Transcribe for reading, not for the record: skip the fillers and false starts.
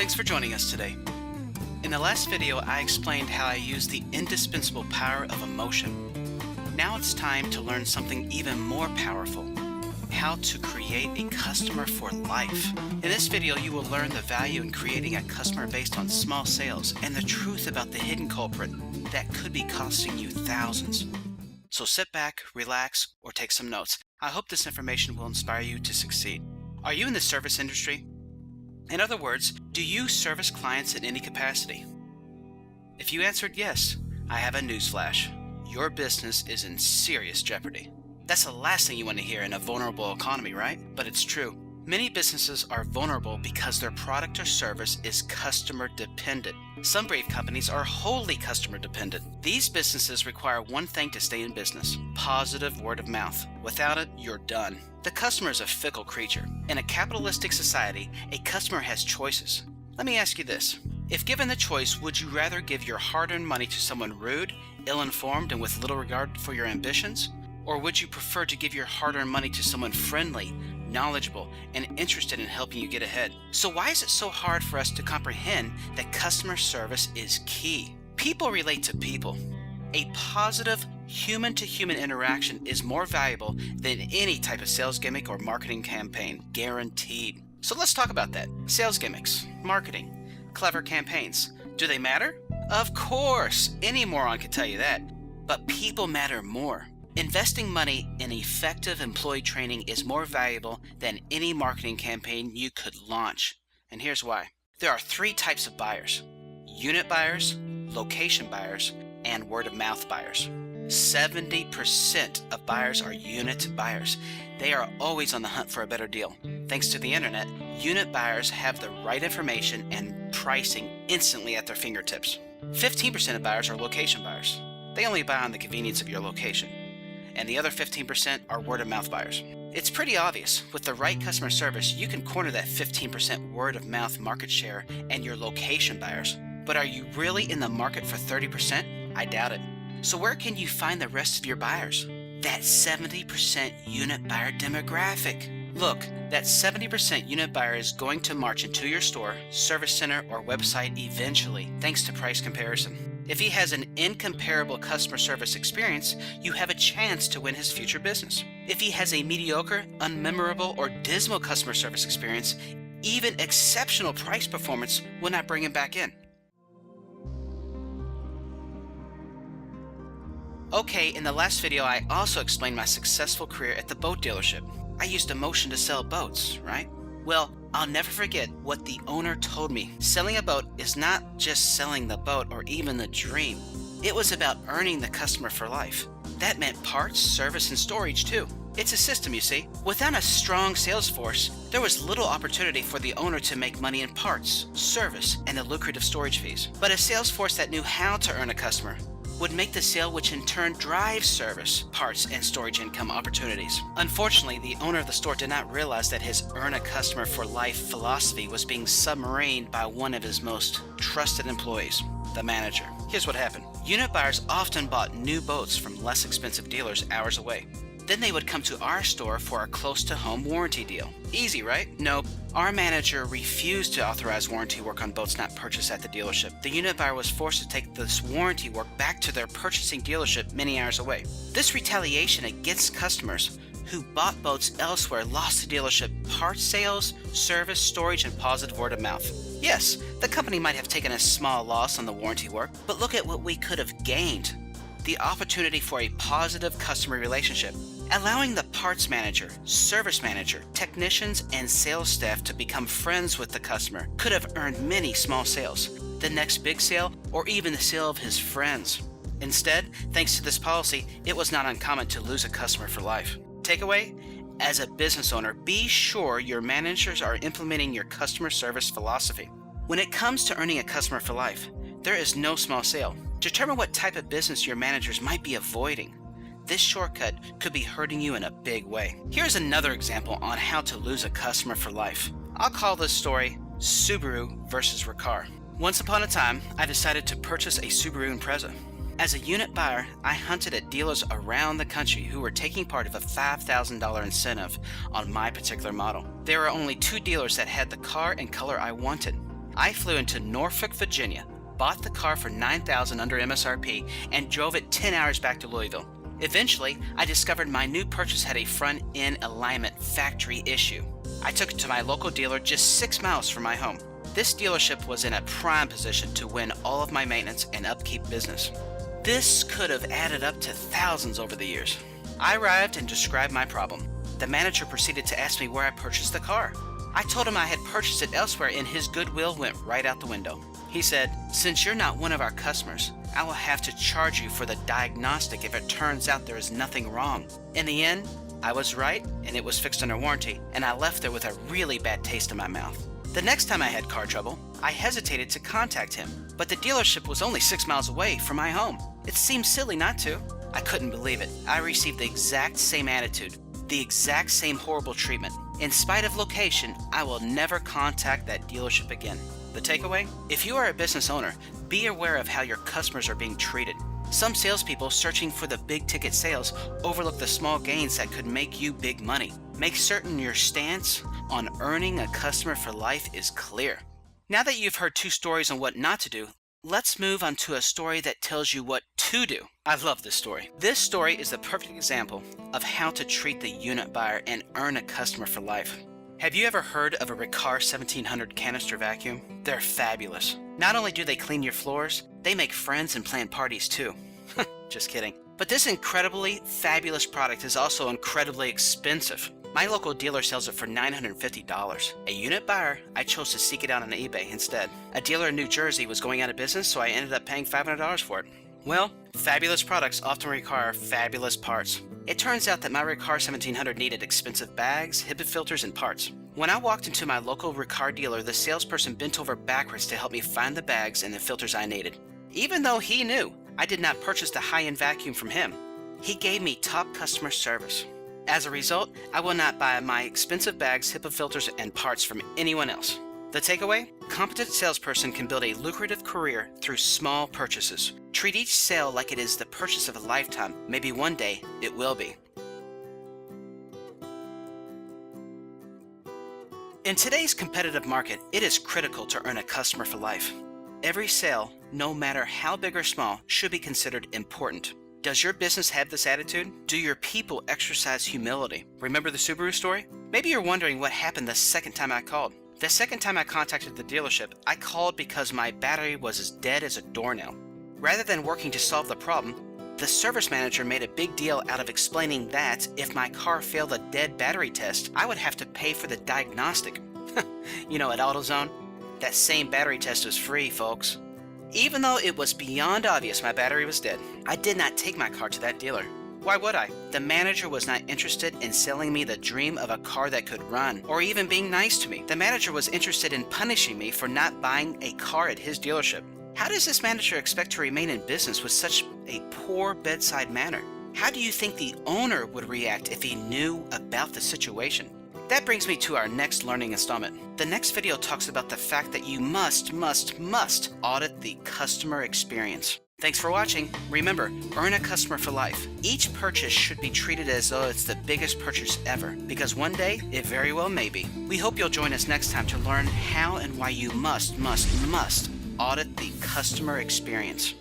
Thanks for joining us today. In the last video, I explained how I use the indispensable power of emotion. Now it's time to learn something even more powerful: how to create a customer for life. In this video, you will learn the value in creating a customer based on small sales and the truth about the hidden culprit that could be costing you thousands. So sit back, relax, or take some notes. I hope this information will inspire you to succeed. Are you in the service industry? In other words, do you service clients in any capacity? If you answered yes, I have a newsflash. Your business is in serious jeopardy. That's the last thing you want to hear in a vulnerable economy, right? But it's true. Many businesses are vulnerable because their product or service is customer dependent. Some brave companies are wholly customer dependent. These businesses require one thing to stay in business: positive word of mouth. Without it, you're done. The customer is a fickle creature. In a capitalistic society, a customer has choices. Let me ask you this. If given the choice, would you rather give your hard-earned money to someone rude, ill-informed, and with little regard for your ambitions? Or would you prefer to give your hard-earned money to someone friendly, knowledgeable, and interested in helping you get ahead? So why is it so hard for us to comprehend that customer service is key? People relate to people. A positive human-to-human interaction is more valuable than any type of sales gimmick or marketing campaign, guaranteed. So let's talk about that. Sales gimmicks, marketing, clever campaigns. Do they matter? Of course, any moron can tell you that. But people matter more. Investing money in effective employee training is more valuable than any marketing campaign you could launch. And here's why. There are three types of buyers: unit buyers, location buyers, and word-of-mouth buyers. 70% of buyers are unit buyers. They are always on the hunt for a better deal. Thanks to the internet, unit buyers have the right information and pricing instantly at their fingertips. 15% of buyers are location buyers. They only buy on the convenience of your location. And the other 15% are word-of-mouth buyers. It's pretty obvious. With the right customer service, you can corner that 15% word-of-mouth market share and your location buyers. But are you really in the market for 30%? I doubt it. So where can you find the rest of your buyers? That 70% unit buyer demographic. Look, that 70% unit buyer is going to march into your store, service center, or website eventually, thanks to price comparison. If he has an incomparable customer service experience, you have a chance to win his future business. If he has a mediocre, unmemorable, or dismal customer service experience, even exceptional price performance will not bring him back in. Okay, in the last video, I also explained my successful career at the boat dealership. I used emotion to sell boats, right? Well, I'll never forget what the owner told me. Selling a boat is not just selling the boat or even the dream. It was about earning the customer for life. That meant parts, service, and storage too. It's a system, you see. Without a strong sales force, there was little opportunity for the owner to make money in parts, service, and the lucrative storage fees. But a sales force that knew how to earn a customer would make the sale, which in turn drives service, parts, and storage income opportunities. Unfortunately, the owner of the store did not realize that his earn a customer for life philosophy was being submarined by one of his most trusted employees, the manager. Here's what happened. Unit buyers often bought new boats from less expensive dealers hours away. Then they would come to our store for a close-to-home warranty deal. Easy, right? Nope. Our manager refused to authorize warranty work on boats not purchased at the dealership. The unit buyer was forced to take this warranty work back to their purchasing dealership many hours away. This retaliation against customers who bought boats elsewhere lost the dealership parts sales, service, storage, and positive word of mouth. Yes, the company might have taken a small loss on the warranty work, but look at what we could have gained. The opportunity for a positive customer relationship. Allowing the parts manager, service manager, technicians, and sales staff to become friends with the customer could have earned many small sales, the next big sale, or even the sale of his friends. Instead, thanks to this policy, it was not uncommon to lose a customer for life. Takeaway: as a business owner, be sure your managers are implementing your customer service philosophy. When it comes to earning a customer for life, there is no small sale. Determine what type of business your managers might be avoiding. This shortcut could be hurting you in a big way. Here's another example on how to lose a customer for life. I'll call this story Subaru versus Reccar. Once upon a time, I decided to purchase a Subaru Impreza. As a unit buyer, I hunted at dealers around the country who were taking part of a $5,000 incentive on my particular model. There were only 2 dealers that had the car and color I wanted. I flew into Norfolk, Virginia, bought the car for $9,000 under MSRP, and drove it 10 hours back to Louisville. Eventually, I discovered my new purchase had a front-end alignment factory issue. I took it to my local dealer just 6 miles from my home. This dealership was in a prime position to win all of my maintenance and upkeep business. This could have added up to thousands over the years. I arrived and described my problem. The manager proceeded to ask me where I purchased the car. I told him I had purchased it elsewhere, and his goodwill went right out the window. He said, "Since you're not one of our customers, I will have to charge you for the diagnostic if it turns out there is nothing wrong." In the end, I was right, and it was fixed under warranty, and I left there with a really bad taste in my mouth. The next time I had car trouble, I hesitated to contact him, but the dealership was only 6 miles away from my home. It seemed silly not to. I couldn't believe it. I received the exact same attitude, the exact same horrible treatment. In spite of location, I will never contact that dealership again. The takeaway? If you are a business owner, be aware of how your customers are being treated. Some salespeople searching for the big ticket sales overlook the small gains that could make you big money. Make certain your stance on earning a customer for life is clear. Now that you've heard 2 stories on what not to do, let's move on to a story that tells you what to do. I love this story. This story is the perfect example of how to treat the unit buyer and earn a customer for life. Have you ever heard of a Riccar 1700 canister vacuum? They're fabulous. Not only do they clean your floors, they make friends and plan parties too. Just kidding. But this incredibly fabulous product is also incredibly expensive. My local dealer sells it for $950. A unit buyer, I chose to seek it out on eBay instead. A dealer in New Jersey was going out of business, so I ended up paying $500 for it. Well, fabulous products often require fabulous parts. It turns out that my Riccar 1700 needed expensive bags, HIPAA filters, and parts. When I walked into my local Riccar dealer, the salesperson bent over backwards to help me find the bags and the filters I needed. Even though he knew I did not purchase the high-end vacuum from him, he gave me top customer service. As a result, I will not buy my expensive bags, HIPAA filters, and parts from anyone else. The takeaway? Competent salesperson can build a lucrative career through small purchases. Treat each sale like it is the purchase of a lifetime. Maybe one day it will be. In today's competitive market, it is critical to earn a customer for life. Every sale, no matter how big or small, should be considered important. Does your business have this attitude? Do your people exercise humility? Remember the Subaru story? Maybe you're wondering what happened the second time I called. The second time I contacted the dealership, I called because my battery was as dead as a doornail. Rather than working to solve the problem, the service manager made a big deal out of explaining that if my car failed a dead battery test, I would have to pay for the diagnostic. You know, at AutoZone, that same battery test was free, folks. Even though it was beyond obvious my battery was dead, I did not take my car to that dealer. Why would I? The manager was not interested in selling me the dream of a car that could run, or even being nice to me. The manager was interested in punishing me for not buying a car at his dealership. How does this manager expect to remain in business with such a poor bedside manner? How do you think the owner would react if he knew about the situation? That brings me to our next learning installment. The next video talks about the fact that you must audit the customer experience. Thanks for watching. Remember, earn a customer for life. Each purchase should be treated as though it's the biggest purchase ever, because one day it very well may be. We hope you'll join us next time to learn how and why you must audit the customer experience.